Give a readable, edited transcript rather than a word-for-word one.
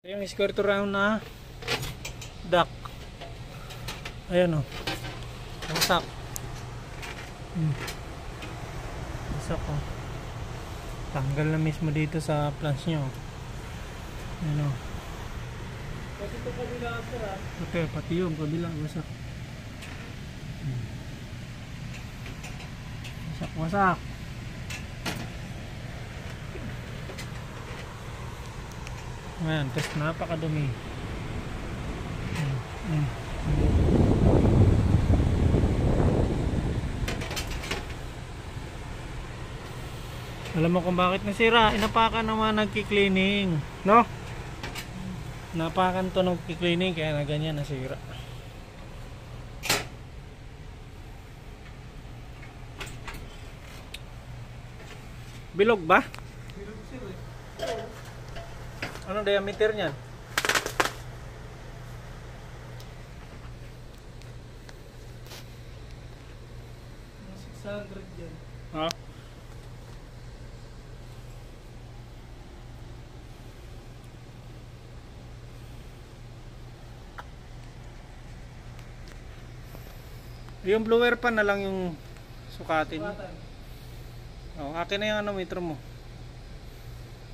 Yung square to round na duck. Ayan o. Wasak. Wasak o. Tanggal na mismo dito sa plants nyo. Ayan o. Pati ito kabila sir ha? Okay, pati yung kabila. Wasak. Wasak, wasak. Ayan, test napakadumi. Alam mo kung bakit nasira? Inapakan naman nagki-cleaning, no? Napakan to nagki-cleaning kaya na ganyan nasira. Bilog ba? Bilog sir eh. Ano diameter niyan? 600 yan. Ha? Yung blower pa na lang yung sukatin. Oh, akin na yung ano metro mo.